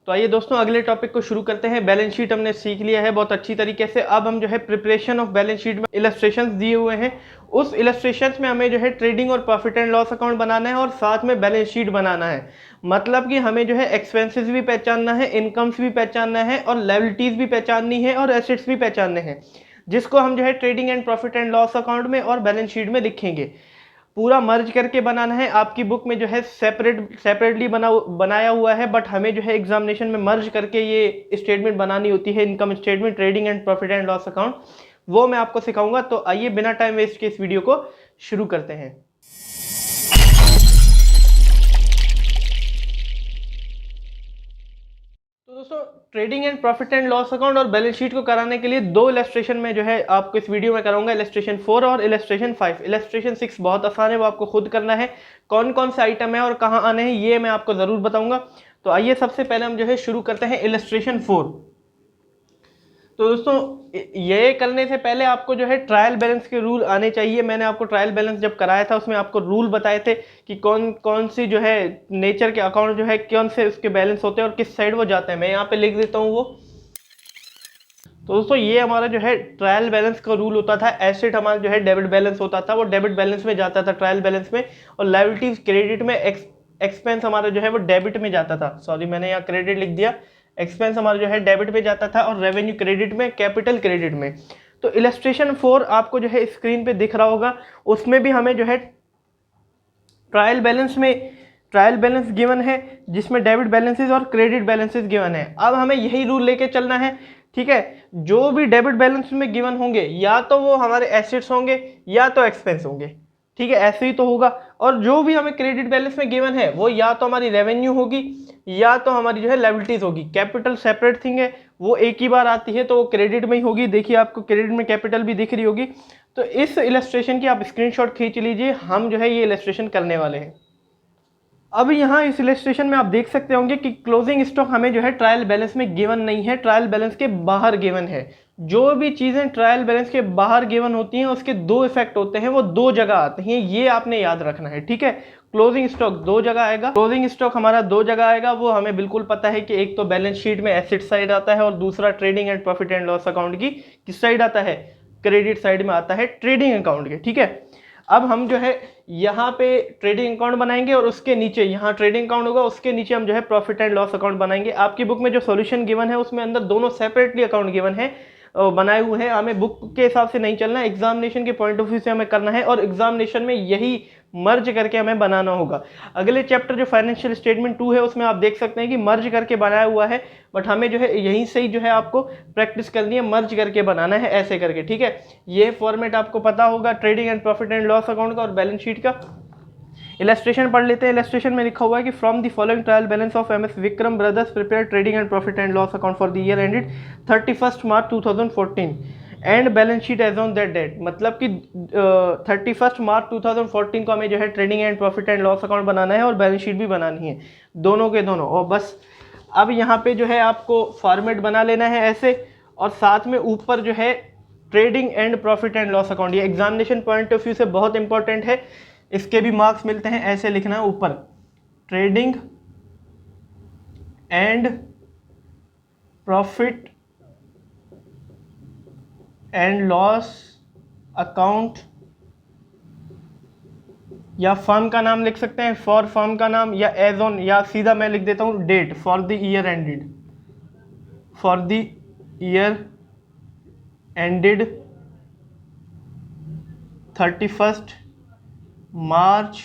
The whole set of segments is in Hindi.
तो आइए दोस्तों अगले टॉपिक को शुरू करते हैं। बैलेंस शीट हमने सीख लिया है बहुत अच्छी तरीके से। अब हम जो है प्रिपरेशन ऑफ बैलेंस शीट में इलस्ट्रेशंस दिए हुए हैं, उस इलस्ट्रेशंस में हमें जो है ट्रेडिंग और प्रॉफिट एंड लॉस अकाउंट बनाना है और साथ में बैलेंस शीट बनाना है। मतलब कि हमें जो है एक्सपेंसेस भी पहचानना है, इनकम्स भी पहचानना है और लायबिलिटीज भी पहचाननी है और एसेट्स भी पहचानने हैं, जिसको हम जो है trading and profit and loss account में और बैलेंस शीट में लिखेंगे। पूरा मर्ज करके बनाना है। आपकी बुक में जो है सेपरेटली बनाया हुआ है, बट हमें जो है एग्जामिनेशन में मर्ज करके ये स्टेटमेंट बनानी होती है, income statement, trading and profit and loss account. वो मैं आपको सिखाऊंगा। तो आइए बिना टाइम वेस्ट के इस वीडियो को शुरू करते हैं। तो दोस्तों trading and profit and loss account और बैलेंस शीट को कराने के लिए दो इलस्ट्रेशन में जो है आपको इस वीडियो में कराऊंगा, इलस्ट्रेशन 4 और इलस्ट्रेशन 5। इलस्ट्रेशन 6 बहुत आसान है, वो आपको खुद करना है। कौन कौन से आइटम है और कहाँ आने हैं ये मैं आपको ज़रूर बताऊंगा। तो आइए सबसे पहले हम जो है शुरू करते हैं इलस्ट्रेशन 4। तो दोस्तों ये करने से पहले आपको जो है ट्रायल बैलेंस के रूल आने चाहिए। मैंने आपको ट्रायल बैलेंस जब कराया था उसमें आपको रूल बताए थे कि कौन कौन सी जो है नेचर के अकाउंट जो है कौन से उसके बैलेंस होते हैं और किस साइड वो जाते हैं। मैं यहाँ पे लिख देता हूँ वो। तो दोस्तों ये हमारा जो है ट्रायल बैलेंस का रूल होता था। एसेट हमारा जो है डेबिट बैलेंस होता था, वो डेबिट बैलेंस में जाता था ट्रायल बैलेंस में, और लायबिलिटीज क्रेडिट में, एक्सपेंस हमारा जो है वो डेबिट में जाता था। सॉरी मैंने यहाँ क्रेडिट लिख दिया। एक्सपेंस हमारा जो है डेबिट में जाता था और रेवेन्यू क्रेडिट में, कैपिटल क्रेडिट में। तो इलस्ट्रेशन 4 आपको जो है स्क्रीन पे दिख रहा होगा, उसमें भी हमें जो है ट्रायल बैलेंस गिवन है जिसमें डेबिट बैलेंसेस और क्रेडिट बैलेंसेस गिवन है। अब हमें यही रूल लेके चलना है, ठीक है। जो भी डेबिट बैलेंस में गिवन होंगे या तो वो हमारे एसेट्स होंगे या तो एक्सपेंस होंगे, ठीक है, ऐसे ही तो होगा। और जो भी हमें क्रेडिट बैलेंस में गिवन है वो या तो हमारी रेवेन्यू होगी या तो हमारी जो है लायबिलिटीज होगी। कैपिटल सेपरेट थिंग है, वो एक ही बार आती है तो वो क्रेडिट में ही होगी। देखिए आपको क्रेडिट में कैपिटल भी दिख रही होगी। तो इस इलस्ट्रेशन की आप स्क्रीनशॉट खींच लीजिए, हम जो है ये इलस्ट्रेशन करने वाले हैं। अब यहाँ इस इलस्ट्रेशन में आप देख सकते होंगे कि क्लोजिंग स्टॉक हमें जो है ट्रायल बैलेंस में गिवन नहीं है, ट्रायल बैलेंस के बाहर गिवन है। जो भी चीज़ें ट्रायल बैलेंस के बाहर गिवन होती हैं उसके दो इफेक्ट होते हैं, वो दो जगह आते हैं, ये आपने याद रखना है, ठीक है। क्लोजिंग स्टॉक दो जगह आएगा, क्लोजिंग स्टॉक हमारा दो जगह आएगा। वो हमें बिल्कुल पता है कि एक तो बैलेंस शीट में एसेट साइड आता है और दूसरा trading and profit and loss account की किस साइड आता है, क्रेडिट साइड में आता है, ट्रेडिंग अकाउंट के, ठीक है। अब हम जो है यहाँ पे ट्रेडिंग अकाउंट बनाएंगे और उसके नीचे यहाँ ट्रेडिंग अकाउंट होगा, उसके नीचे हम जो है प्रॉफिट एंड लॉस अकाउंट बनाएंगे। आपकी बुक में जो सॉल्यूशन गिवन है उसमें अंदर दोनों सेपरेटली अकाउंट गिवन है, बनाए हुए हैं। हमें बुक के हिसाब से नहीं चलना, एग्जामिनेशन के पॉइंट ऑफ व्यू से हमें करना है और एग्जामिनेशन में यही मर्ज करके हमें बनाना होगा। अगले चैप्टर जो फाइनेंशियल स्टेटमेंट 2 है उसमें आप देख सकते हैं कि मर्ज करके बनाया हुआ है, बट हमें जो है यहीं से ही जो है आपको प्रैक्टिस करनी है, मर्ज करके बनाना है ऐसे करके, ठीक है। ये फॉर्मेट आपको पता होगा trading and profit and loss account का और बैलेंस शीट का। इलस्ट्रेशन पढ़ लेते हैं। इलस्ट्रेशन में लिखा हुआ है कि from the following trial balance of MS Vikram brothers prepare trading and profit and loss account for the year ended 31 March 2014 and balance sheet as on that date. मतलब कि 31 मार्च 2014 को हमें जो है trading and profit and loss account बनाना है और बैलेंस शीट भी बनानी है, दोनों के दोनों। और बस अब यहाँ पे जो है आपको फॉर्मेट बना लेना है ऐसे, और साथ में ऊपर जो है trading and profit and loss account. ये एग्जामिनेशन पॉइंट ऑफ व्यू से बहुत इंपॉर्टेंट है, इसके भी मार्क्स मिलते हैं। ऐसे लिखना है ऊपर trading and profit and loss account, या फर्म का नाम लिख सकते हैं, फॉर फर्म का नाम, या एज ऑन, या सीधा मैं लिख देता हूं date, for the year ended, for the year ended 31 March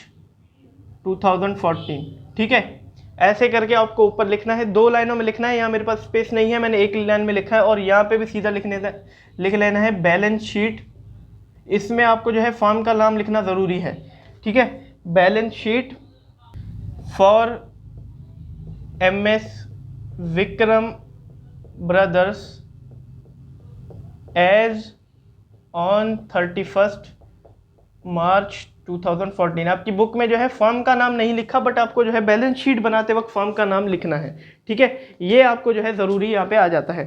2014, ठीक है। ऐसे करके आपको ऊपर लिखना है, दो लाइनों में लिखना है। यहाँ मेरे पास स्पेस नहीं है, मैंने एक लाइन में लिखा है, और यहाँ पे भी सीधा लिख लेना है बैलेंस शीट। इसमें आपको जो है फर्म का नाम लिखना ज़रूरी है, ठीक है। Balance sheet for MS Vikram brothers as on 31 March 2014। आपकी बुक में जो है फर्म का नाम नहीं लिखा, बट आपको जो है बैलेंस शीट बनाते वक्त फर्म का नाम लिखना है, ठीक है। ये आपको जो है ज़रूरी यहाँ पे आ जाता है।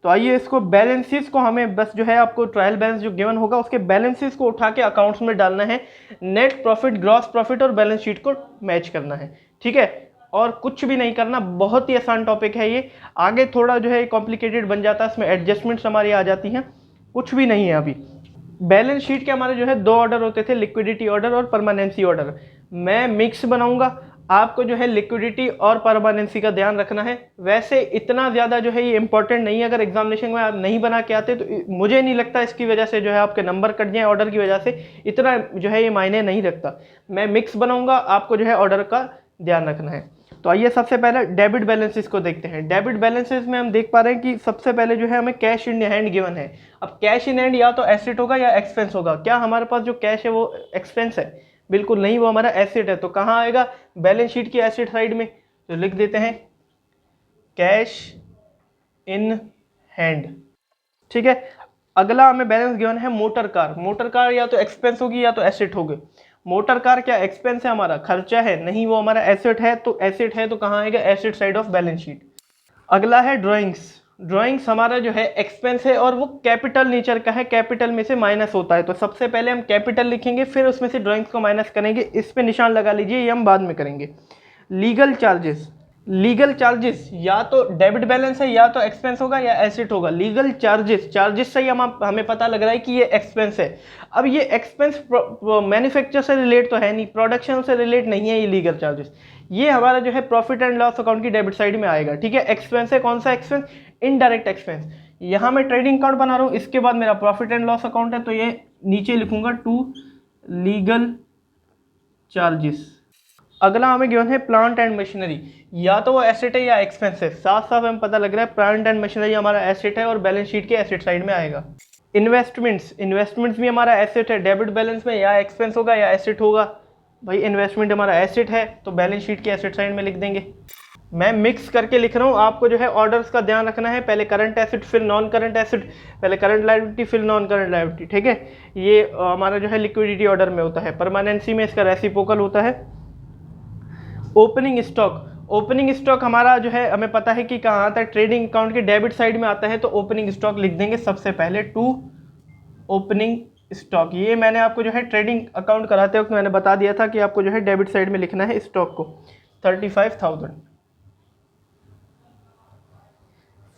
तो आइए इसको बैलेंसेस को हमें बस जो है आपको ट्रायल बैलेंस जो गिवन होगा उसके बैलेंसेस को उठा के अकाउंट्स में डालना है। नेट प्रॉफिट, ग्रॉस प्रॉफिट और बैलेंस शीट को मैच करना है, ठीक है। और कुछ भी नहीं करना, बहुत ही आसान टॉपिक है ये। आगे थोड़ा जो है कॉम्प्लिकेटेड बन जाता है, इसमें एडजस्टमेंट्स हमारी आ जाती हैं, कुछ भी नहीं है अभी। बैलेंस शीट के हमारे जो है 2 ऑर्डर होते थे, लिक्विडिटी ऑर्डर और परमानेंसी ऑर्डर। मैं मिक्स बनाऊंगा, आपको जो है लिक्विडिटी और परमानेंसी का ध्यान रखना है। वैसे इतना ज़्यादा जो है ये इंपॉर्टेंट नहीं है, अगर एग्जामिनेशन में आप नहीं बना के आते तो मुझे नहीं लगता इसकी वजह से जो है आपके नंबर कट जाए, ऑर्डर की वजह से इतना जो है ये मायने नहीं रखता। मैं मिक्स बनाऊंगा, आपको जो है ऑर्डर का ध्यान रखना है। तो आइए सबसे पहले डेबिट बैलेंसेस को देखते हैं। डेबिट बैलेंसेस में हम देख पा रहे हैं कि सबसे पहले जो है हमें कैश इन हैंड गिवन है। अब कैश इन हैंड या तो एसेट होगा या एक्सपेंस होगा। क्या हमारे पास जो कैश है वो एक्सपेंस है? बिल्कुल नहीं, वो हमारा एसेट है। तो कहाँ आएगा? बैलेंस शीट की एसेट साइड में। तो लिख देते हैं कैश इन हैंड। ठीक है, अगला हमें बैलेंस गिवन है मोटर कार। मोटर कार या तो एक्सपेंस होगी या तो एसेट होगी। मोटर कार क्या एक्सपेंस है हमारा, खर्चा है? नहीं, वो हमारा एसेट है। तो एसेट है तो कहाँ आएगा? Asset side of balance sheet. अगला है ड्राइंग्स। ड्राइंग्स हमारा जो है एक्सपेंस है और वो कैपिटल नेचर का है, कैपिटल में से माइनस होता है। तो सबसे पहले हम कैपिटल लिखेंगे, फिर उसमें से ड्राइंग्स को माइनस करेंगे। इस पे निशान लगा लीजिए, ये हम बाद में करेंगे। Legal charges. लीगल चार्जेस या तो डेबिट बैलेंस है या तो एक्सपेंस होगा या एसेट होगा। लीगल चार्जेस, चार्जेस से ही हमें पता लग रहा है कि ये एक्सपेंस है। अब ये एक्सपेंस मैन्युफैक्चर से रिलेट तो है नहीं, प्रोडक्शन से रिलेट नहीं है ये लीगल चार्जेस। ये हमारा जो है प्रॉफिट एंड लॉस अकाउंट की डेबिट साइड में आएगा। ठीक है, एक्सपेंस है। कौन सा एक्सपेंस? Indirect expense. यहाँ मैं ट्रेडिंग अकाउंट बना रहा हूँ, इसके बाद मेरा प्रॉफिट एंड लॉस अकाउंट है, तो ये नीचे लिखूंगा टू लीगल चार्जेस। अगला हमें गिवन है प्लांट एंड मशीनरी। या तो वो एसेट है या एक्सपेंस है। साफ साफ हमें पता लग रहा है प्लांट एंड मशीनरी हमारा एसेट है और बैलेंस शीट के एसेट साइड में आएगा। इन्वेस्टमेंट्स, इन्वेस्टमेंट्स भी हमारा एसेट है। डेबिट बैलेंस में या एक्सपेंस होगा या एसेट होगा। भाई इन्वेस्टमेंट हमारा एसेट है तो बैलेंस शीट के एसेट साइड में लिख देंगे। मैं मिक्स करके लिख रहा हूँ, आपको जो है ऑर्डर्स का ध्यान रखना है। पहले करंट एसेट फिर नॉन करंट एसेट, पहले करंट लायबिलिटी फिर नॉन करंट लायबिलिटी। ठीक है, ये हमारा जो है लिक्विडिटी ऑर्डर में होता है। परमानेंसी में इसका रेसिप्रोकल होता है। ओपनिंग स्टॉक, ओपनिंग स्टॉक हमारा जो है हमें पता है कि कहाँ आता है, ट्रेडिंग अकाउंट के डेबिट साइड में आता है। तो ओपनिंग स्टॉक लिख देंगे सबसे पहले, टू ओपनिंग स्टॉक। ये मैंने आपको जो है ट्रेडिंग अकाउंट कराते वक्त मैंने बता दिया था कि आपको जो है डेबिट साइड में लिखना है स्टॉक को, 35,000।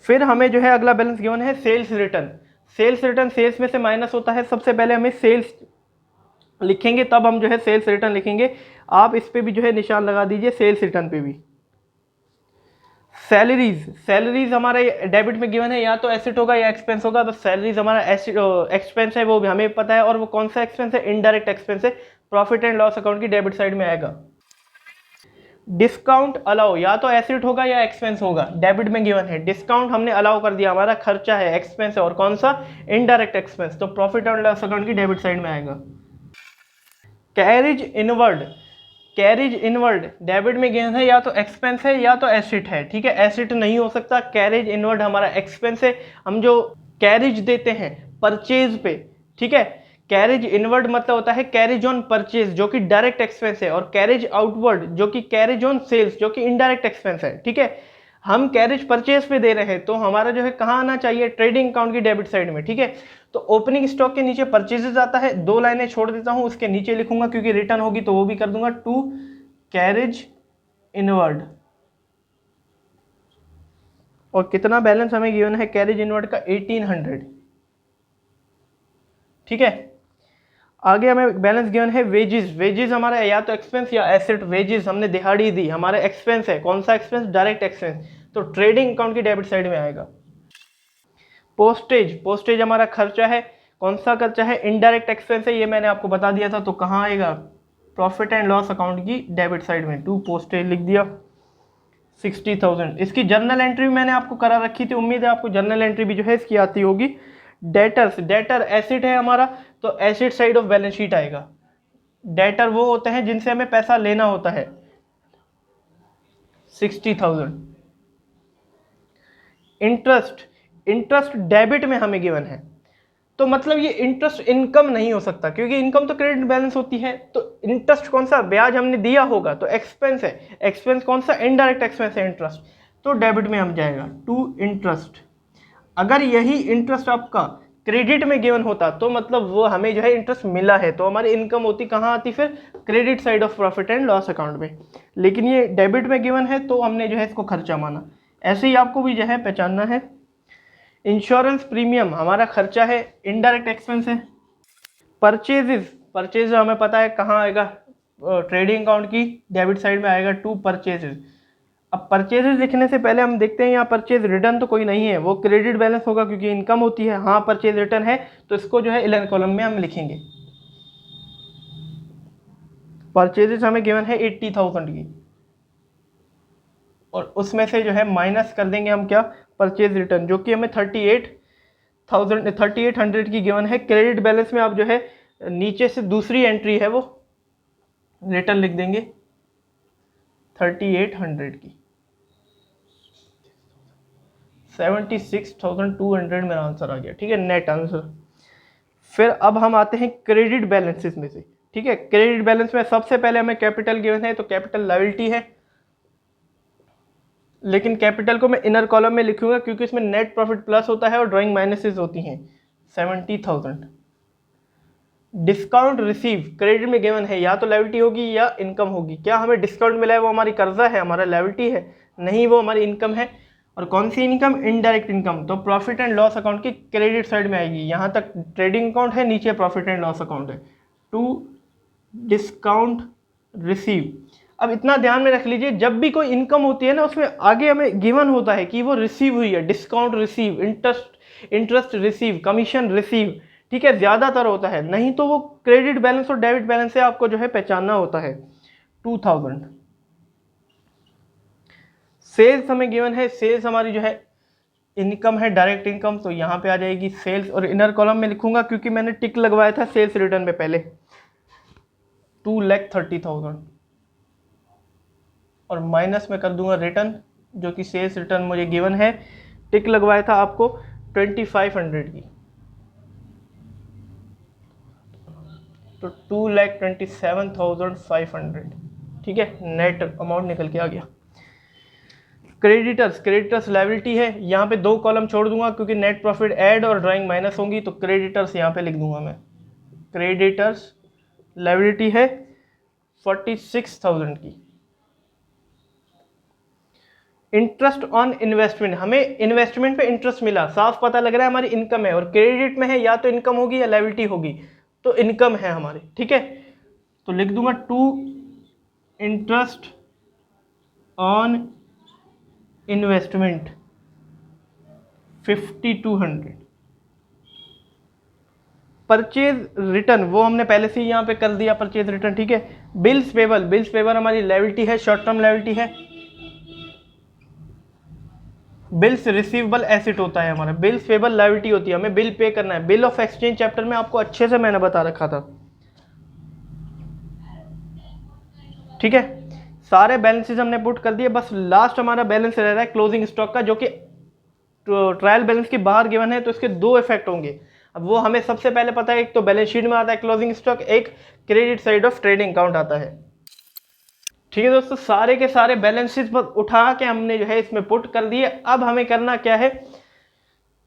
फिर हमें जो है अगला बैलेंस गिवन है sales return. Sales return sales में से माइनस होता है। सबसे पहले हमें सेल्स लिखेंगे, तब हम जो है सेल्स रिटर्न लिखेंगे। आप इस पे भी जो है निशान लगा दीजिए, सेल्स रिटर्न पे भी। सैलरीज, सैलरीज हमारे डेबिट में गिवन है, या तो एसेट होगा या एक्सपेंस होगा। बस सैलरीज हमारा एक्सपेंस है, वो भी हमें पता है। और वो कौन सा एक्सपेंस है? इनडायरेक्ट एक्सपेंस है, प्रॉफिट एंड लॉस अकाउंट की डेबिट साइड में आएगा। डिस्काउंट अलाउ, या तो एसेट होगा या एक्सपेंस होगा, डेबिट में गिवन है। डिस्काउंट हमने अलाउ कर दिया, हमारा खर्चा है, एक्सपेंस है। और कौन सा? इनडायरेक्ट एक्सपेंस, तो प्रॉफिट एंड लॉस अकाउंट की डेबिट साइड में आएगा। Carriage inward, carriage inward debit में गिवन है, या तो एक्सपेंस है या तो एसेट है। ठीक है, एसेट नहीं हो सकता। कैरिज इनवर्ड हमारा एक्सपेंस है, हम जो कैरिज देते हैं परचेज पे। ठीक है, कैरिज इनवर्ड मतलब होता है कैरिज ऑन परचेज, जो कि डायरेक्ट एक्सपेंस है। और कैरिज आउटवर्ड जो कि कैरिज ऑन सेल्स, जो कि इनडायरेक्ट एक्सपेंस है। ठीक है, हम कैरिज परचेज पे दे रहे हैं तो हमारा जो है कहाँ आना चाहिए? ट्रेडिंग अकाउंट की डेबिट साइड में। ठीक है, तो ओपनिंग स्टॉक के नीचे परचेजेस आता है। 2 लाइनें छोड़ देता हूं, उसके नीचे लिखूंगा क्योंकि रिटर्न होगी तो वो भी कर दूंगा, टू कैरिज इनवर्ड। और कितना बैलेंस हमें गिवन है कैरिज इनवर्ड का? 1800। ठीक है, आगे हमें बैलेंस गिवन है वेजेस। वेजेस हमारा या तो एक्सपेंस या एसेट। वेजेस हमने दिहाड़ी दी, हमारा एक्सपेंस है। कौन सा एक्सपेंस? डायरेक्ट एक्सपेंस, तो ट्रेडिंग अकाउंट की डेबिट साइड में आएगा। पोस्टेज, पोस्टेज हमारा खर्चा है। कौन सा खर्चा है? इनडायरेक्ट एक्सपेंस है, ये मैंने आपको बता दिया था। तो कहाँ आएगा? प्रॉफिट एंड लॉस अकाउंट की डेबिट साइड में, टू पोस्टेज लिख दिया, 60,000। इसकी जर्नल एंट्री मैंने आपको करा रखी थी, उम्मीद है आपको जर्नल एंट्री भी जो है इसकी आती होगी। डेटर्स, डेटर एसेट है हमारा, तो asset side of balance sheet आएगा। डेटर वो होते हैं जिनसे हमें पैसा लेना होता है, 60,000। इंटरेस्ट, इंटरेस्ट डेबिट में हमें गिवन है, तो मतलब ये इंटरेस्ट इनकम नहीं हो सकता क्योंकि इनकम तो क्रेडिट बैलेंस होती है। तो इंटरेस्ट कौन सा? ब्याज हमने दिया होगा तो एक्सपेंस है। एक्सपेंस कौन सा? इनडायरेक्ट एक्सपेंस है, इंटरेस्ट, तो डेबिट में हम जाएगा, टू इंटरेस्ट। अगर यही इंटरेस्ट आपका क्रेडिट में गिवन होता तो मतलब वो हमें जो है इंटरेस्ट मिला है, तो हमारी इनकम होती कहाँ आती, फिर credit side of profit and loss account में। लेकिन ये डेबिट में गिवन है तो हमने जो है इसको खर्चा माना। ऐसे ही आपको भी जो है पहचानना है। इंश्योरेंस प्रीमियम हमारा खर्चा है, इनडायरेक्ट एक्सपेंस है। परचेज हमें पता है कहाँ आएगा, ट्रेडिंग अकाउंट की डेबिट साइड में आएगा टू परचेजेज। अब परचेजेज लिखने से पहले हम देखते हैं यहाँ परचेज रिटर्न तो कोई नहीं है, वो क्रेडिट बैलेंस होगा क्योंकि इनकम होती है। हाँ परचेज रिटर्न है तो इसको जो है 11 कॉलम में हम लिखेंगे। परचेजेज हमें गिवन है 80,000 की, और उसमें से जो है माइनस कर देंगे हम क्या, परचेज रिटर्न, जो कि हमें 3800 की गिवन है। क्रेडिट बैलेंस में आप जो है नीचे से दूसरी एंट्री है वो रिटर्न लिख देंगे 3800 की। 76,200 मेरा आंसर आ गया, ठीक है, नेट आंसर। फिर अब हम आते हैं क्रेडिट बैलेंसेस में से, ठीक है। क्रेडिट बैलेंस में सबसे पहले हमें कैपिटल गिवन है तो कैपिटल लायबिलिटी है, लेकिन कैपिटल को मैं इनर कॉलम में लिखूंगा क्योंकि इसमें नेट प्रॉफिट प्लस होता है और ड्राइंग माइनसेस होती हैं। 70,000। डिस्काउंट रिसीव क्रेडिट में गिवन है, या तो लायबिलिटी होगी या इनकम होगी। क्या हमें डिस्काउंट मिला है वो हमारी कर्जा है, हमारा लायबिलिटी है? नहीं, वो हमारी इनकम है। और कौन सी इनकम? इनडायरेक्ट इनकम, तो प्रॉफिट एंड लॉस अकाउंट की क्रेडिट साइड में आएगी। यहाँ तक ट्रेडिंग अकाउंट है, नीचे प्रॉफिट एंड लॉस अकाउंट है। To discount receive. अब इतना ध्यान में रख लीजिए, जब भी कोई इनकम होती है ना उसमें आगे हमें गिवन होता है कि वो रिसीव हुई है। Discount receive, interest receive, commission receive, ठीक है, ज़्यादातर होता है। नहीं तो वो क्रेडिट बैलेंस और डेबिट बैलेंस से आपको जो है पहचानना होता है। 2000। सेल्स हमें गिवन है, सेल्स हमारी जो है इनकम है, डायरेक्ट इनकम, तो यहाँ पे आ जाएगी सेल्स, और इनर कॉलम में लिखूंगा क्योंकि मैंने टिक लगवाया था सेल्स रिटर्न में पहले। 2,30,000 और माइनस में कर दूंगा रिटर्न, जो कि सेल्स रिटर्न मुझे गिवन है, टिक लगवाया था आपको 2,500 की, तो 2,27,500, ठीक है, नेट अमाउंट निकल के आ गया। क्रेडिटर्स लायबिलिटी है, यहाँ पे 2 कॉलम छोड़ दूंगा क्योंकि नेट प्रॉफिट ऐड और ड्राइंग माइनस होंगी, तो क्रेडिटर्स यहाँ पे लिख दूंगा मैं। क्रेडिटर्स लायबिलिटी है 46,000 की। इंटरेस्ट ऑन इन्वेस्टमेंट, हमें इन्वेस्टमेंट पे इंटरेस्ट मिला, साफ पता लग रहा है हमारी इनकम है, और क्रेडिट में है या तो इनकम होगी या लायबिलिटी होगी, तो इनकम है हमारी, ठीक है। तो लिख दूंगा to interest on investment 5,200। Purchase return वो हमने पहले से ही यहाँ पे कर दिया, परचेज रिटर्न, ठीक है। बिल्स पेबल हमारी लायबिलिटी है, शॉर्ट टर्म लायबिलिटी है। बिल्स रिसीवेबल एसेट होता है हमारा, बिल्स पेबल लायबिलिटी होती है, हमें बिल पे करना है। बिल ऑफ एक्सचेंज चैप्टर में आपको अच्छे से मैंने बता रखा था, ठीक है। सारे बैलेंसेस हमने पुट कर दिए, बस लास्ट हमारा बैलेंस रह रहा है क्लोजिंग स्टॉक का, जो कि ट्रायल बैलेंस के बाहर गिवन है, तो इसके 2 इफेक्ट होंगे। अब वो हमें सबसे पहले पता है, एक तो बैलेंस शीट में आता है क्लोजिंग स्टॉक, एक credit side of trading account आता है, ठीक है दोस्तों। सारे के सारे बैलेंसेस उठा के हमने जो है इसमें पुट कर दिए। अब हमें करना क्या है,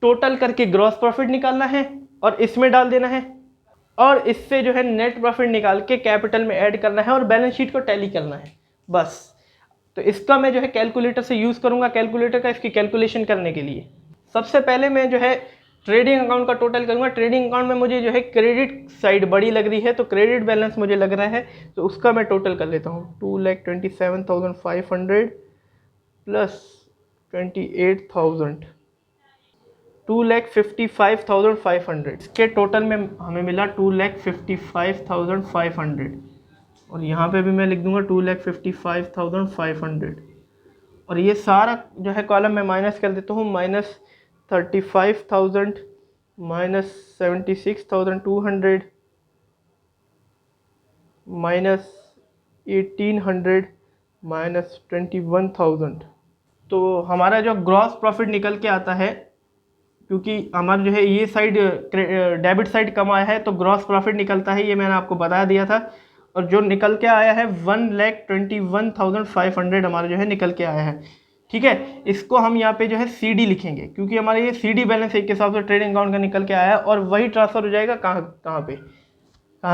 टोटल करके ग्रॉस प्रॉफिट निकालना है और इसमें डाल देना है, और इससे जो है नेट प्रॉफिट निकाल के कैपिटल में ऐड करना है और बैलेंस शीट को टैली करना है, बस। तो इसका मैं जो है कैलकुलेटर से यूज़ करूंगा, कैलकुलेटर का इसकी कैलकुलेशन करने के लिए। सबसे पहले मैं जो है ट्रेडिंग अकाउंट का टोटल करूंगा। ट्रेडिंग अकाउंट में मुझे जो है क्रेडिट साइड बड़ी लग रही है, तो क्रेडिट बैलेंस मुझे लग रहा है, तो उसका मैं टोटल कर लेता हूँ। 2,27,500 प्लस 28,000, 2,55,500, इसके टोटल में हमें मिला 2,55,500, और यहाँ पे भी मैं लिख दूंगा 2,55,500, और ये सारा जो है कॉलम में माइनस कर देता हूँ। -35,000 -76,200 -1,800 -21,000, तो हमारा जो ग्रॉस प्रॉफिट निकल के आता है, क्योंकि हमारा जो है ये साइड डेबिट साइड कम आया है तो ग्रॉस प्रॉफिट निकलता है, ये मैंने आपको बता दिया था। और जो निकल के आया है 1,21,500 हमारा जो है निकल के आया है, ठीक है, इसको हम यहाँ पे जो है CD लिखेंगे, क्योंकि हमारे ये CD बैलेंस एक के हिसाब से ट्रेडिंग अकाउंट का निकल के आया है, और वही ट्रांसफर हो जाएगा कहाँ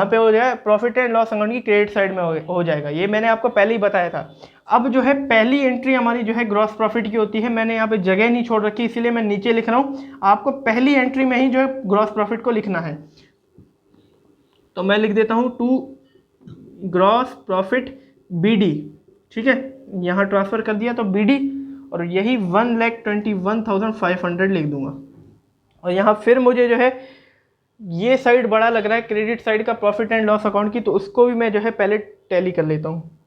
पे हो जाएगा, प्रॉफिट एंड लॉस अकाउंट की क्रेडिट साइड में हो जाएगा। ये मैंने आपको पहले ही बताया था। अब जो है पहली एंट्री हमारी जो है ग्रॉस प्रॉफिट की होती है। मैंने यहाँ पे जगह नहीं छोड़ रखी, इसीलिए मैं नीचे लिख रहा हूँ। आपको पहली एंट्री में ही जो है ग्रॉस प्रॉफिट को लिखना है, तो मैं लिख देता हूँ टू ग्रॉस प्रॉफिट BD। ठीक है, यहाँ ट्रांसफर कर दिया तो BD, और यही 1,21,500 लिख दूंगा। और यहाँ फिर मुझे जो है ये साइड बड़ा लग रहा है क्रेडिट साइड का प्रॉफिट एंड लॉस अकाउंट की, तो उसको भी मैं जो है पहले टैली कर लेता हूँ।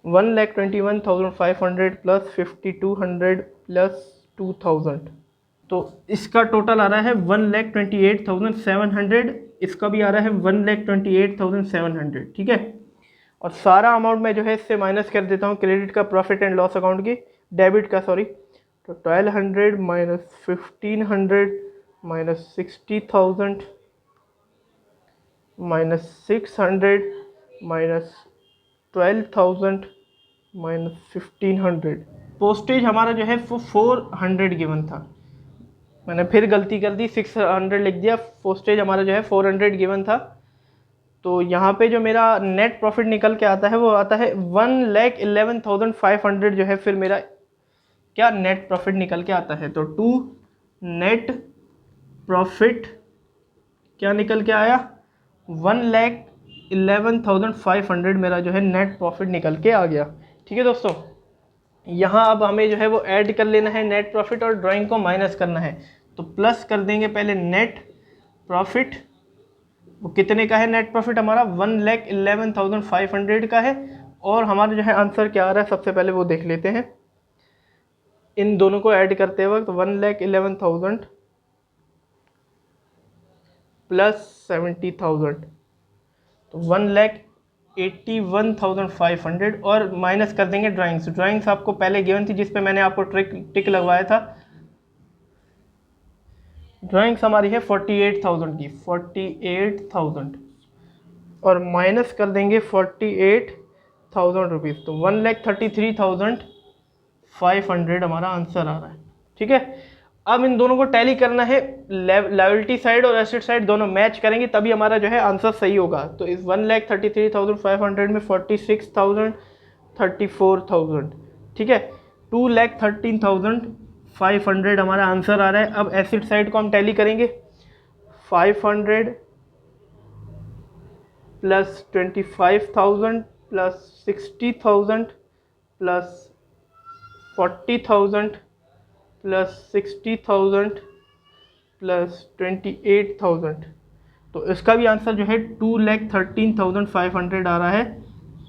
1,21,500 प्लस 5,200 प्लस 2,000, तो इसका टोटल आ रहा है 1,28,700। इसका भी आ रहा है 1,28,700। ठीक है, और सारा अमाउंट मैं जो है इससे माइनस कर देता हूँ क्रेडिट का प्रॉफिट एंड लॉस अकाउंट की, डेबिट का सॉरी। तो 1,200 minus 1,500 minus 60,000 minus 600 minus 12,000 minus 1,500। Postage हमारा जो है वो 400 गिवन था, मैंने फिर गलती कर दी, 600 लिख दिया। पोस्टेज हमारा जो है 400 गिवन था। तो यहाँ पे जो मेरा नेट प्रॉफिट निकल के आता है वो आता है 1,11,500 जो है फिर मेरा क्या नेट प्रॉफिट निकल के आता है। तो टू नेट प्रॉफिट क्या निकल के आया, 1,11,500 मेरा जो है नेट प्रॉफिट निकल के आ गया। ठीक है दोस्तों, यहाँ अब हमें जो है वो ऐड कर लेना है नेट प्रॉफिट, और ड्राइंग को माइनस करना है। तो प्लस कर देंगे पहले नेट प्रॉफिट, वो कितने का है नेट प्रॉफिट हमारा, 1,11,500 का है। और हमारा जो है आंसर क्या आ रहा है सबसे पहले वो देख लेते हैं। इन दोनों को ऐड करते वक्त 1,11,000 प्लस 70,000, तो 1,81,500, और माइनस कर देंगे ड्राइंग्स। ड्राइंग्स आपको पहले गिवन थी, जिसपे मैंने आपको टिक लगवाया था। ड्राइंग्स हमारी है 48,000 की, 48,000, और माइनस कर देंगे 48,000 रुपीज़, तो 1,33,500 हमारा आंसर आ रहा है। ठीक है, अब इन दोनों को टैली करना है, लायबिलिटी साइड और एसेट साइड दोनों मैच करेंगे तभी हमारा जो है आंसर सही होगा। तो इस 1,33,500 में 46,000 34,000, ठीक है, 2,13,500 हमारा आंसर आ रहा है। अब एसेट साइड को हम टैली करेंगे, 500 plus 25,000 plus 60,000 plus 40,000 plus 60,000 plus 28,000, तो इसका भी आंसर जो है 2,13,500 आ रहा है।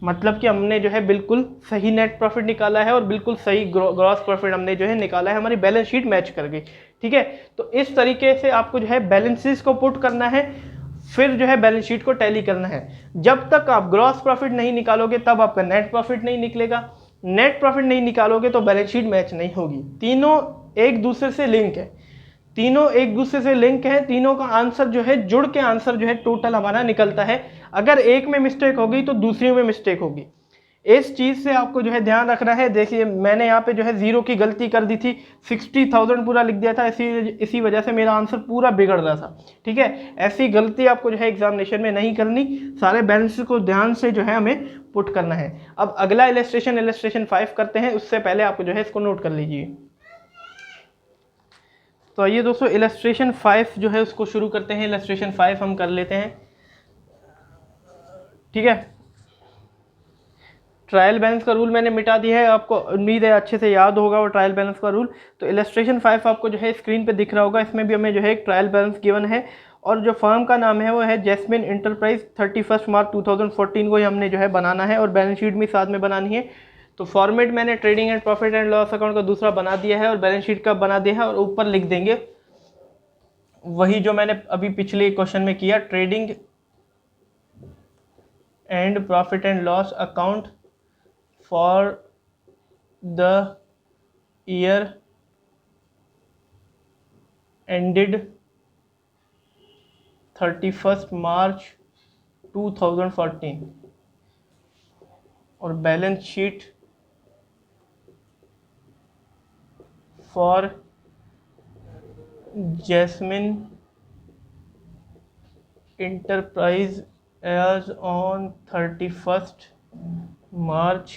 मतलब कि हमने जो है बिल्कुल सही नेट प्रॉफिट निकाला है और बिल्कुल सही ग्रॉस प्रॉफिट हमने जो है निकाला है, हमारी बैलेंस शीट मैच कर गई। ठीक है, तो इस तरीके से आपको जो है बैलेंसेस को पुट करना है, फिर जो है बैलेंस शीट को टैली करना है। जब तक आप ग्रॉस प्रॉफिट नहीं निकालोगे तब आपका नेट प्रॉफिट नहीं निकलेगा, नेट प्रॉफिट नहीं निकालोगे तो बैलेंस शीट मैच नहीं होगी। तीनों एक दूसरे से लिंक है, तीनों एक दूसरे से लिंक है, तीनों का आंसर जो है जुड़ के आंसर जो है टोटल हमारा निकलता है। अगर एक में मिस्टेक होगी तो दूसरी में मिस्टेक होगी, इस चीज़ से आपको जो है ध्यान रखना है। देखिए मैंने यहाँ पे जो है जीरो की गलती कर दी थी, 60,000 पूरा लिख दिया था, इसी वजह से मेरा आंसर पूरा बिगड़ रहा था। ठीक है, ऐसी गलती आपको जो है एग्जामिनेशन में नहीं करनी, सारे बैलेंस को ध्यान से जो है हमें पुट करना है। अब अगला इलस्ट्रेशन 5 करते हैं, उससे पहले आपको जो है इसको नोट कर लीजिए। तो आइए दोस्तों इलस्ट्रेशन 5 जो है उसको शुरू करते हैं। इलस्ट्रेशन 5 हम कर लेते हैं। ठीक है, ट्रायल बैलेंस का रूल मैंने मिटा दिया है, आपको उम्मीद है अच्छे से याद होगा वो ट्रायल बैलेंस का रूल। तो इलस्ट्रेशन 5 आपको जो है स्क्रीन पे दिख रहा होगा, इसमें भी हमें जो है एक ट्रायल बैलेंस गिवन है, और जो फर्म का नाम है वो है जैस्मिन इंटरप्राइज। 31 मार्च 2014 को ही हमने जो है बनाना है, और बैलेंस शीट भी साथ में बनानी है। तो फॉर्मेट मैंने trading and profit and loss account का दूसरा बना दिया है, और बैलेंस शीट का बना दिया है, और ऊपर लिख देंगे वही जो मैंने अभी पिछले क्वेश्चन में किया, trading and profit and loss account for the year ended 31 March 2014, और balance sheet for Jasmine Enterprise as on 31 March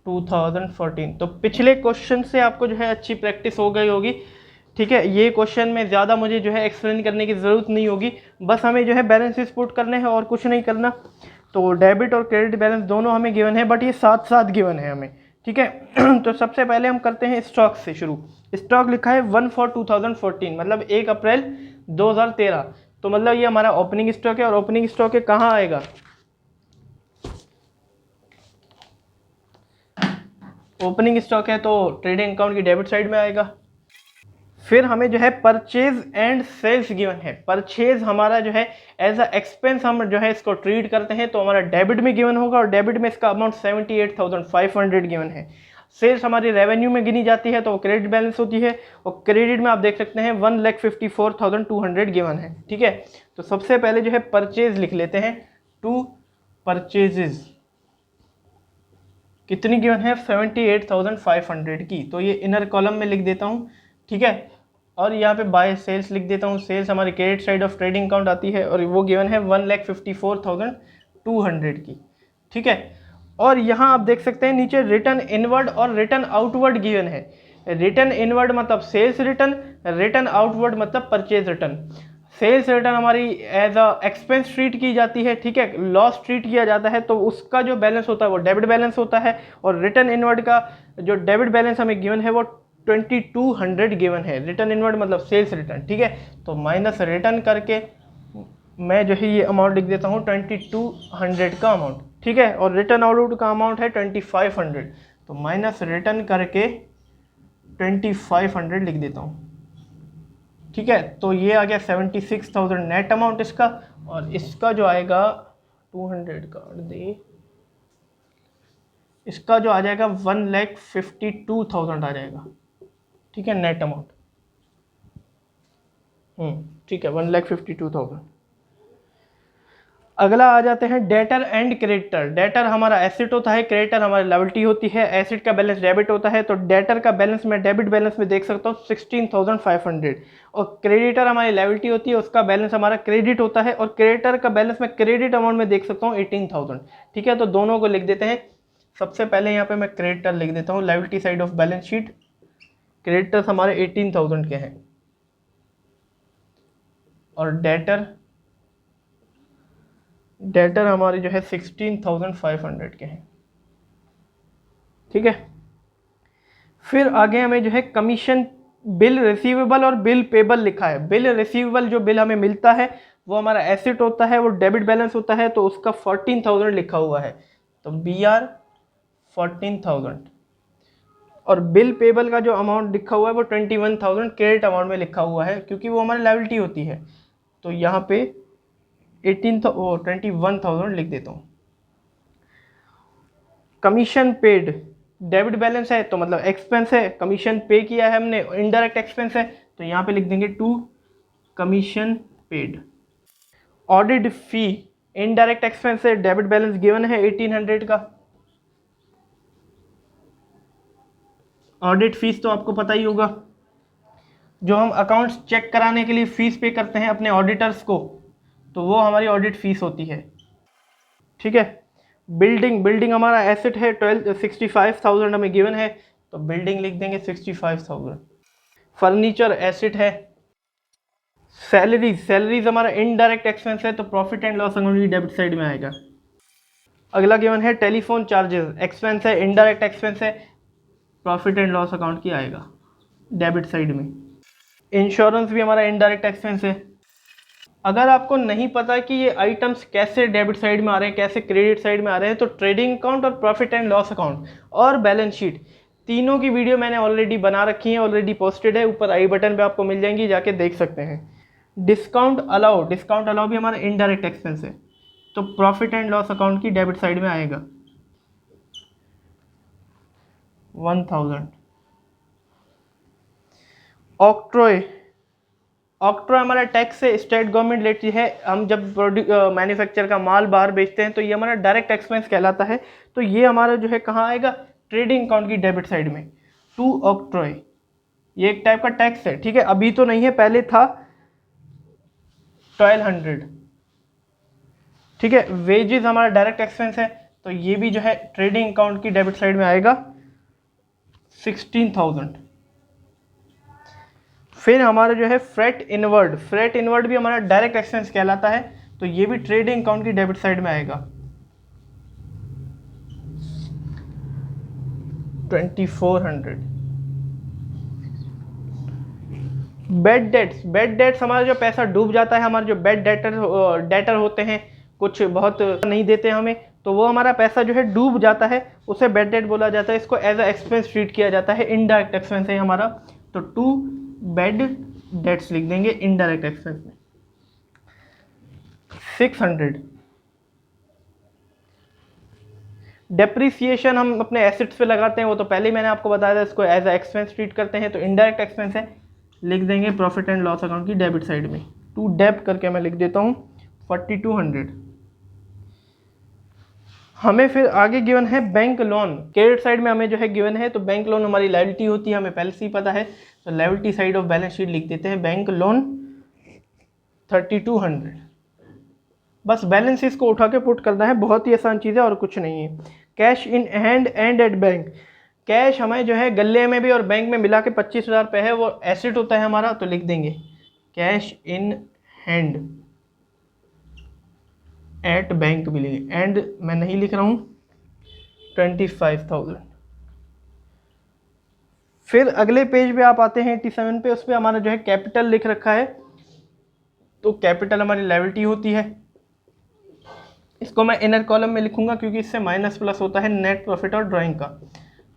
2014। तो पिछले क्वेश्चन से आपको जो है अच्छी प्रैक्टिस हो गई होगी। ठीक है, ये क्वेश्चन में ज़्यादा मुझे जो है एक्सप्लेन करने की ज़रूरत नहीं होगी, बस हमें जो है बैलेंसेस पुट करने हैं और कुछ नहीं करना। तो डेबिट और क्रेडिट बैलेंस दोनों हमें गिवन है, बट ये साथ साथ गिवन है हमें। ठीक है तो सबसे पहले हम करते हैं स्टॉक से शुरू। स्टॉक लिखा है 1/4/2014, मतलब 1 अप्रैल 2013। तो मतलब ये हमारा ओपनिंग स्टॉक है, और ओपनिंग स्टॉक है कहाँ आएगा, ओपनिंग स्टॉक है तो ट्रेडिंग अकाउंट की डेबिट साइड में आएगा। फिर हमें जो है परचेज एंड सेल्स गिवन है। परचेज हमारा जो है एज अ एक्सपेंस हम जो है इसको ट्रीट करते हैं, तो हमारा डेबिट में गिवन होगा, और डेबिट में इसका अमाउंट 78,500 गिवन है। सेल्स हमारी रेवेन्यू में गिनी जाती है, तो वो क्रेडिट बैलेंस होती है, और क्रेडिट में आप देख सकते हैं 1,54,200 गिवन है। ठीक है, तो सबसे पहले जो है परचेज लिख लेते हैं, टू परचेजेज कितनी गिवन है 78,500 की, तो ये इनर कॉलम में लिख देता हूँ। ठीक है, और यहाँ पे बाय सेल्स लिख देता हूँ। सेल्स हमारी credit side of trading account आती है, और वो गिवन है 1,54,200 की। ठीक है, और यहाँ आप देख सकते हैं नीचे रिटर्न इनवर्ड और रिटर्न आउटवर्ड गिवन है। रिटर्न इनवर्ड मतलब सेल्स रिटर्न, रिटर्न आउटवर्ड मतलब परचेज रिटर्न। सेल्स रिटर्न हमारी एज अ एक्सपेंस ट्रीट की जाती है, ठीक है, लॉस ट्रीट किया जाता है, तो उसका जो बैलेंस होता है वो डेबिट बैलेंस होता है। और रिटर्न इनवर्ड का जो डेबिट बैलेंस हमें गिवन है वो 2200 गिवन है। रिटर्न इनवर्ड मतलब सेल्स रिटर्न। ठीक है, तो माइनस रिटर्न करके मैं जो है ये अमाउंट लिख देता हूँ 2200 का अमाउंट। ठीक है, और रिटर्न आउटवर्ड का अमाउंट है 2500, तो माइनस रिटर्न करके 2500 लिख देता हूँ। ठीक है, तो ये आ गया 76,000 नेट अमाउंट इसका, और इसका जो आएगा 200 काट दे, इसका जो आ जाएगा 1,52,000 आ जाएगा। ठीक है, नेट अमाउंट। ठीक है, 1,52,000। अगला आ जाते हैं डेटर एंड क्रेडिटर। डेटर हमारा एसेट होता है, क्रेडिटर हमारी लायबिलिटी होती है। एसेट का बैलेंस डेबिट होता है, तो डेटर का बैलेंस मैं डेबिट बैलेंस में देख सकता हूँ 16,500, और क्रेडिटर हमारी लायबिलिटी होती है, उसका बैलेंस हमारा क्रेडिट होता है, और क्रेडिटर का बैलेंस मैं क्रेडिट अमाउंट में देख सकता हूँ 18,000। ठीक है, तो दोनों को लिख देते हैं। सबसे पहले यहाँ पे मैं क्रेडिटर लिख देता हूँ, liability side of balance sheet creditors हमारे 18,000 के हैं, और डेटर हमारे जो है 16,500 के हैं। ठीक है, फिर आगे हमें जो है कमीशन बिल रिसीवेबल और बिल पेबल लिखा है। बिल रिसीवेबल जो बिल हमें मिलता है वो हमारा एसेट होता है, वो डेबिट बैलेंस होता है, तो उसका 14,000 लिखा हुआ है, तो BR 14,000। और बिल पेबल का जो अमाउंट लिखा हुआ है वो 21,000 क्रेडिट अमाउंट में लिखा हुआ है, क्योंकि वो हमारी लायबिलिटी होती है, तो यहाँ पे 21,000 लिख देता हूँ। कमीशन पेड डेबिट बैलेंस है, तो मतलब एक्सपेंस है, कमीशन पे किया है हमने, इनडायरेक्ट एक्सपेंस है, तो यहाँ पे लिख देंगे to commission paid. Audit fee indirect expense है, डेबिट बैलेंस गिवन है 1800 का। ऑडिट फीस तो आपको पता ही होगा, जो हम अकाउंट्स चेक कराने के लिए फीस पे करते हैं अपने ऑडिटर्स को, तो वो हमारी ऑडिट फीस होती है। ठीक है, बिल्डिंग हमारा एसेट है 65,000 हमें गिवन है, तो बिल्डिंग लिख देंगे 65,000। फर्नीचर एसेट है। सैलरीज हमारा इनडायरेक्ट एक्सपेंस है, तो प्रॉफिट एंड लॉस अकाउंट की डेबिट साइड में आएगा। अगला गिवन है टेलीफोन चार्जेस, एक्सपेंस है, इनडायरेक्ट एक्सपेंस है, प्रॉफिट एंड लॉस अकाउंट की आएगा डेबिट साइड में। इंश्योरेंस भी हमारा इनडायरेक्ट एक्सपेंस है। अगर आपको नहीं पता कि ये आइटम्स कैसे डेबिट साइड में आ रहे हैं, कैसे क्रेडिट साइड में आ रहे हैं, तो ट्रेडिंग अकाउंट और प्रॉफिट एंड लॉस अकाउंट और बैलेंस शीट तीनों की वीडियो मैंने ऑलरेडी बना रखी है, ऑलरेडी पोस्टेड है, ऊपर आई बटन पे आपको मिल जाएंगी, जाके देख सकते हैं। डिस्काउंट अलाउ भी हमारा इनडायरेक्ट एक्सपेंस है, तो प्रॉफिट एंड लॉस अकाउंट की डेबिट साइड में आएगा 1,000। ऑक्ट्रॉय हमारा टैक्स से स्टेट गवर्नमेंट लेती है। हम जब मैन्युफैक्चर का माल बाहर बेचते हैं तो ये हमारा डायरेक्ट एक्सपेंस कहलाता है, तो ये हमारा जो है कहाँ आएगा, ट्रेडिंग अकाउंट की डेबिट साइड में। टू ऑक्ट्रॉय ये एक टाइप का टैक्स है, ठीक है। अभी तो नहीं है, पहले था 1200, ठीक है। वेजेस हमारा डायरेक्ट एक्सपेंस है, तो ये भी जो है ट्रेडिंग अकाउंट की डेबिट साइड में आएगा 16,000। फिर हमारा जो है फ्रेट इनवर्ड भी हमारा डायरेक्ट एक्सपेंस कहलाता है, तो ये भी ट्रेडिंग अकाउंट की डेबिट साइड में आएगा 2400। बेड डेट्स हमारा जो पैसा डूब जाता है, हमारे जो बेड डेटर होते हैं, कुछ बहुत नहीं देते हमें, तो वो हमारा पैसा जो है डूब जाता है, उसे बेड डेट बोला जाता है। इसको एज अ एक्सपेंस ट्रीट किया जाता है, इनडायरेक्ट एक्सपेंस है हमारा, तो 2 बेड डेट्स लिख देंगे इनडायरेक्ट एक्सपेंस में। 600 डेप्रिसिएशन हम अपने एसेट्स पे लगाते हैं, वो तो पहले ही मैंने आपको बताया था, इसको एज अ एक्सपेंस ट्रीट करते हैं, तो इनडायरेक्ट एक्सपेंस है, लिख देंगे प्रॉफिट एंड लॉस अकाउंट की डेबिट साइड में। 2 डेब्ट करके मैं लिख देता हूँ 4200। हमें फिर आगे गिवन है बैंक लोन, क्रेडिट साइड में हमें जो है गिवन है, तो बैंक लोन हमारी लायबिलिटी होती है, हमें पहले से ही पता है, तो liability side of balance sheet लिख देते हैं बैंक लोन 3200। बस बैलेंसेस को उठा के पुट करना है, बहुत ही आसान चीज़ है और कुछ नहीं है। Cash in hand and at bank, cash हमें जो है गले में भी और बैंक में मिला के 25,000 रुपये है, वो एसेट होता है हमारा, तो लिख देंगे cash in hand at bank भी लिखेंगे, एंड मैं नहीं लिख रहा हूँ 25,000। फिर अगले पेज पे आप आते हैं 87 पे, उस पर हमारा जो है कैपिटल लिख रखा है, तो कैपिटल हमारी लायबिलिटी होती है, इसको मैं इनर कॉलम में लिखूंगा क्योंकि इससे माइनस प्लस होता है नेट प्रॉफिट और ड्राइंग का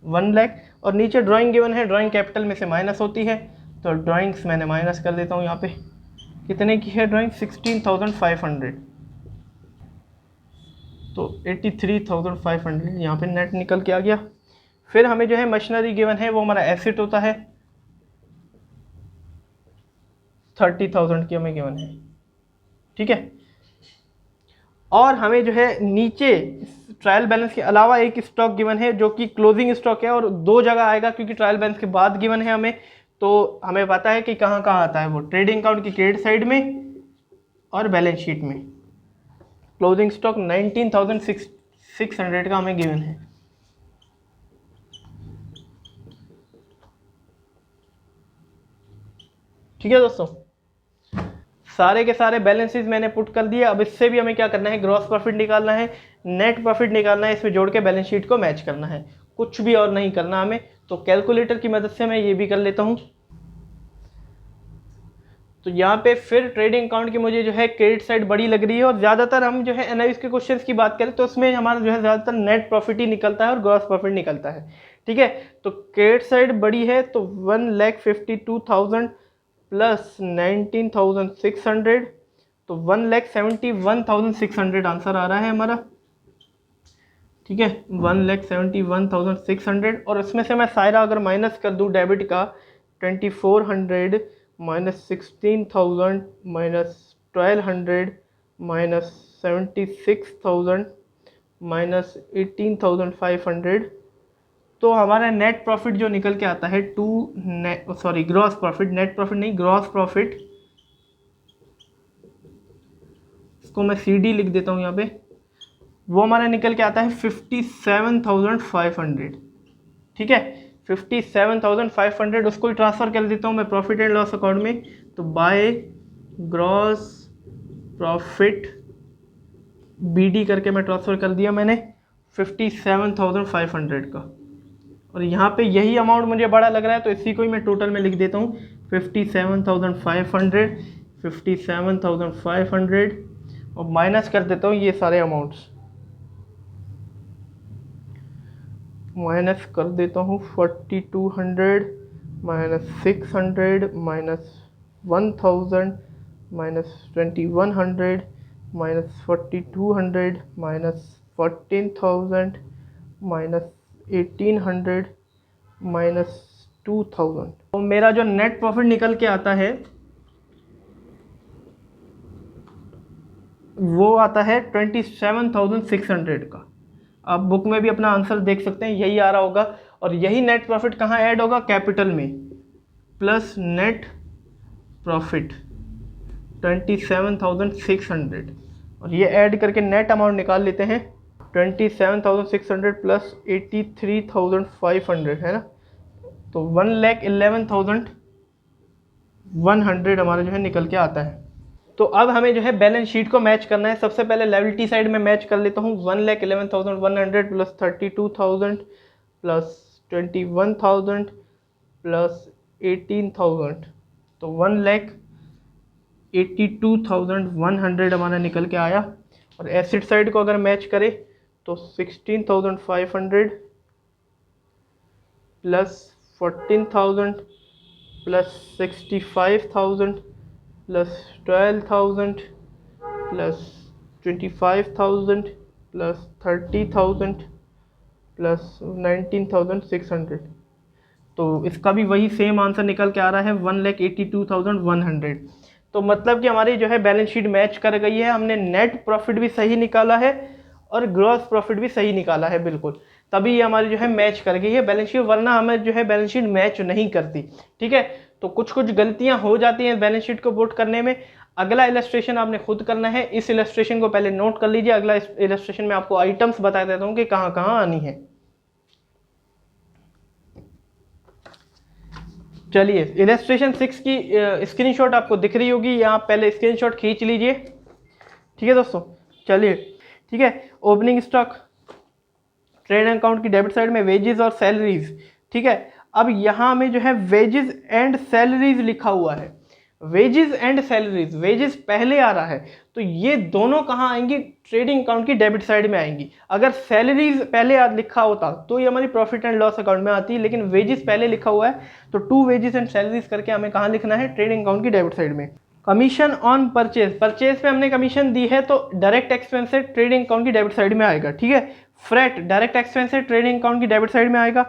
1 लाख, और नीचे ड्राइंग गिवन है, ड्राइंग कैपिटल में से माइनस होती है, तो ड्राइंग्स मैंने माइनस कर देता हूँ यहाँ पे। कितने की है ड्राइंग? 16,500, तो 83,500 यहाँ पे नेट निकल के आ गया। फिर हमें जो है मशीनरी गिवन है, वो हमारा एसेट होता है, 30,000 की हमें गिवन है, ठीक है। और हमें जो है नीचे ट्रायल बैलेंस के अलावा एक स्टॉक गिवन है जो कि क्लोजिंग स्टॉक है, और 2 जगह आएगा क्योंकि ट्रायल बैलेंस के बाद गिवन है हमें, तो हमें पता है कि कहाँ कहाँ आता है वो, ट्रेडिंग अकाउंट की क्रेडिट साइड में और बैलेंस शीट में। क्लोजिंग स्टॉक 19,600 का हमें गिवन है, ठीक है दोस्तों। सारे के सारे बैलेंसेस मैंने पुट कर दिए। अब इससे भी हमें क्या करना है, ग्रॉस प्रॉफिट निकालना है, नेट प्रॉफिट निकालना है, इसमें जोड़ के बैलेंस शीट को मैच करना है, कुछ भी और नहीं करना हमें। तो कैलकुलेटर की मदद से मैं ये भी कर लेता हूँ। तो यहाँ पे फिर ट्रेडिंग अकाउंट की मुझे जो है क्रेडिट साइड बड़ी लग रही है, और ज़्यादातर हम जो है एनालिसिस के क्वेश्चंस की बात करें तो उसमें हमारा जो है ज़्यादातर नेट प्रॉफिट ही निकलता है और ग्रॉस प्रॉफिट निकलता है, ठीक है। तो क्रेडिट साइड बड़ी है, तो 1,52,000 प्लस 19,600, तो 1,71,600 आंसर आ रहा है हमारा, ठीक है। 1,71,600, और इसमें से मैं सारा अगर माइनस कर दूं डेबिट का, 2,400 माइनस 16,000 माइनस 1,200 माइनस 76,000 माइनस 18,500, तो हमारा नेट प्रॉफिट जो निकल के आता है ग्रॉस प्रॉफिट, नेट प्रॉफिट नहीं, ग्रॉस प्रॉफिट, इसको मैं CD लिख देता हूँ यहाँ पे, वो हमारा निकल के आता है 57,500, ठीक है। 57,500 उसको ही ट्रांसफ़र कर देता हूँ मैं प्रॉफिट एंड लॉस अकाउंट में, तो बाय ग्रॉस प्रॉफिट BD करके मैं ट्रांसफ़र कर दिया मैंने 57,500 का, और यहाँ पे यही अमाउंट मुझे बड़ा लग रहा है, तो इसी को ही मैं टोटल में लिख देता हूँ 57,500, 57,500, और माइनस कर देता हूँ ये सारे अमाउंट्स, माइनस कर देता हूँ 4,200 minus 600 minus 1,000 minus 2,100 minus 4,200 minus 14,000 minus 1,800 minus 2,000, तो मेरा जो नेट प्रॉफिट निकल के आता है वो आता है 27,600 का। आप बुक में भी अपना आंसर देख सकते हैं, यही आ रहा होगा, और यही नेट प्रॉफिट कहाँ ऐड होगा, कैपिटल में, प्लस नेट प्रॉफिट 27,600, और ये ऐड करके नेट अमाउंट निकाल लेते हैं 27,600 प्लस 83,500 है ना, तो 1,11,100 हमारा जो है निकल के आता है। तो अब हमें जो है बैलेंस शीट को मैच करना है। सबसे पहले लायबिलिटी साइड में मैच कर लेता हूँ 1,11,100 प्लस 32,000 प्लस 21,000 प्लस 18,000, तो 1,82,100 हमारा निकल के आया। और एसिड साइड को अगर मैच करें तो 16,500 plus 14,000 plus 65,000 plus 12,000 plus 25,000 plus 30,000 plus 19,600, तो इसका भी वही सेम आंसर निकल के आ रहा है 1,82,100। तो मतलब कि हमारी जो है बैलेंस शीट मैच कर गई है, हमने नेट प्रॉफिट भी सही निकाला है और ग्रॉस प्रॉफिट भी सही निकाला है, बिल्कुल, तभी ये हमारी जो है मैच कर गई है बैलेंस शीट, वरना हमें जो है बैलेंस शीट मैच नहीं करती। ठीक है, तो कुछ कुछ गलतियां हो जाती हैं बैलेंस शीट को पुट करने में। अगला इलस्ट्रेशन आपने खुद करना है, इस इलस्ट्रेशन को पहले नोट कर लीजिए। अगला इलस्ट्रेशन में आपको आइटम्स बता देता हूं कि कहां कहां आनी है। चलिए, इलस्ट्रेशन 6 की स्क्रीनशॉट आपको दिख रही होगी, यहाँ पहले स्क्रीनशॉट खींच लीजिए। ठीक है दोस्तों, चलिए, ठीक है, ओपनिंग स्टॉक, ट्रेड अकाउंट की डेबिट साइड में वेजेस और सैलरीज। ठीक है, अब यहाँ में जो है वेजेस एंड सैलरीज लिखा हुआ है, वेजेस एंड सैलरीज, वेजेस पहले आ रहा है, तो ये दोनों कहाँ आएंगी? ट्रेडिंग अकाउंट की डेबिट साइड में आएंगी। अगर सैलरीज पहले लिखा होता तो ये हमारी प्रॉफिट एंड लॉस अकाउंट में आती है, लेकिन वेजेस पहले लिखा हुआ है, तो टू वेजेस एंड सैलरीज करके हमें कहाँ लिखना है? ट्रेडिंग अकाउंट की डेबिट साइड में। कमीशन ऑन परचेज, परचेज पे हमने कमीशन दी है, तो डायरेक्ट एक्सपेंस से ट्रेडिंग अकाउंट की डेबिट साइड में आएगा। ठीक है, फ्रेट डायरेक्ट एक्सपेंस से ट्रेडिंग अकाउंट की डेबिट साइड में आएगा।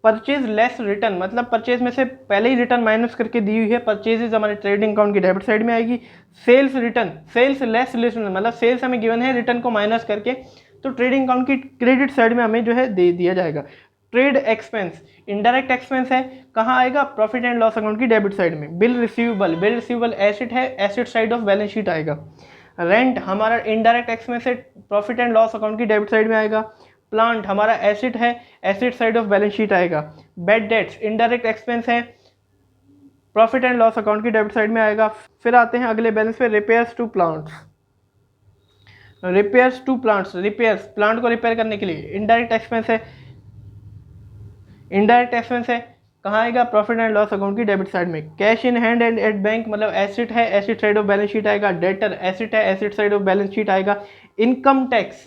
परचेज लेस रिटर्न, मतलब परचेज में से पहले ही रिटर्न माइनस करके दी हुई है, परचेजेज हमारे ट्रेडिंग अकाउंट की डेबिट साइड में आएगी। Sales return, sales less return, मतलब सेल्स हमें गिवन है, रिटर्न को माइनस करके, तो ट्रेडिंग अकाउंट की क्रेडिट साइड में हमें जो है दे दिया जाएगा। ट्रेड एक्सपेंस इनडायरेक्ट एक्सपेंस है, कहाँ आएगा? प्रॉफिट एंड लॉस अकाउंट की डेबिट साइड में। Bill receivable, bill receivable asset है, asset side of balance sheet आएगा। रेंट हमारा इनडायरेक्ट एक्सपेंस है, प्रॉफिट एंड लॉस अकाउंट की डेबिट साइड में आएगा। प्लांट हमारा एसेट है, asset side of balance sheet आएगा। बैड डेट्स इनडायरेक्ट एक्सपेंस है, प्रॉफिट एंड लॉस अकाउंट की डेबिट साइड में आएगा। फिर आते हैं अगले बैलेंस पे, repairs to plants, repairs to plants, repairs plant को रिपेयर करने के लिए इनडायरेक्ट एक्सपेंस है, इनडायरेक्ट एक्सपेंस है, कहाँ आएगा? प्रॉफिट एंड लॉस अकाउंट की डेबिट साइड में। Cash in hand and at bank, मतलब एसेट है, asset side of balance sheet आएगा। डेटर एसेट है, asset side of balance sheet आएगा। Income tax,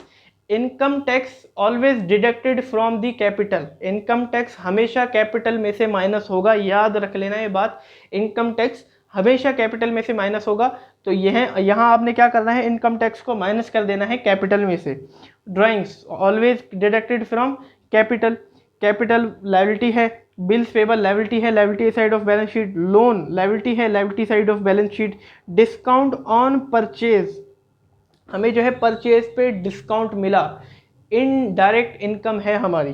income tax always deducted from the capital, income tax हमेशा कैपिटल में से माइनस होगा, याद रख लेना ये बात, इनकम टैक्स हमेशा कैपिटल में से माइनस होगा। तो यह यहाँ आपने क्या करना है? इनकम टैक्स को माइनस कर देना है कैपिटल में से। Drawings always deducted from capital, capital liability है। बिल्स पेबल लायबिलिटी है, liability side of balance sheet. Loan liability है, liability side of balance sheet. Discount on purchase, हमें जो है परचेज पे डिस्काउंट मिला, इनडायरेक्ट इनकम है हमारी।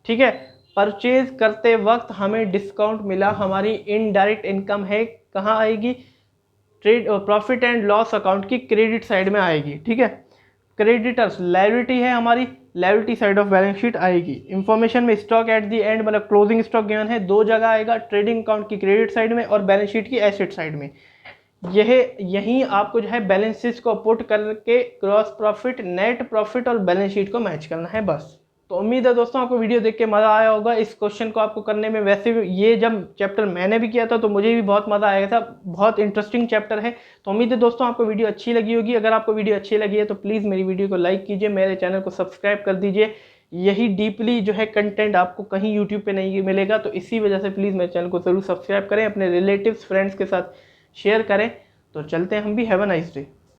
ठीक है, परचेज करते वक्त हमें डिस्काउंट मिला, हमारी इनडायरेक्ट इनकम है, कहाँ आएगी? Trade profit and loss account की क्रेडिट साइड में आएगी। ठीक है, क्रेडिटर्स लायबिलिटी है हमारी, liability side of balance sheet आएगी। इंफॉर्मेशन में स्टॉक एट दी एंड, मतलब क्लोजिंग स्टॉक गिवन है, दो जगह आएगा, ट्रेडिंग अकाउंट की क्रेडिट साइड में और बैलेंस शीट की एसेट साइड में। यही आपको जो है बैलेंसेस को पुट करके क्रॉस प्रॉफिट, नेट प्रॉफिट और बैलेंस शीट को मैच करना है, बस। तो उम्मीद है दोस्तों आपको वीडियो देख के मज़ा आया होगा इस क्वेश्चन को आपको करने में। वैसे भी ये जब चैप्टर मैंने भी किया था तो मुझे भी बहुत मज़ा आया था, बहुत इंटरेस्टिंग चैप्टर है। तो उम्मीद है दोस्तों आपको वीडियो अच्छी लगी होगी। अगर आपको वीडियो अच्छी लगी है तो प्लीज़ मेरी वीडियो को लाइक कीजिए, मेरे चैनल को सब्सक्राइब कर दीजिए। यही डीपली जो है कंटेंट आपको कहीं यूट्यूब पे नहीं मिलेगा, तो इसी वजह से प्लीज़ मेरे चैनल को ज़रूर सब्सक्राइब करें, अपने रिलेटिव्स फ्रेंड्स के साथ शेयर करें। तो चलते हैं हम भी। Have a nice day.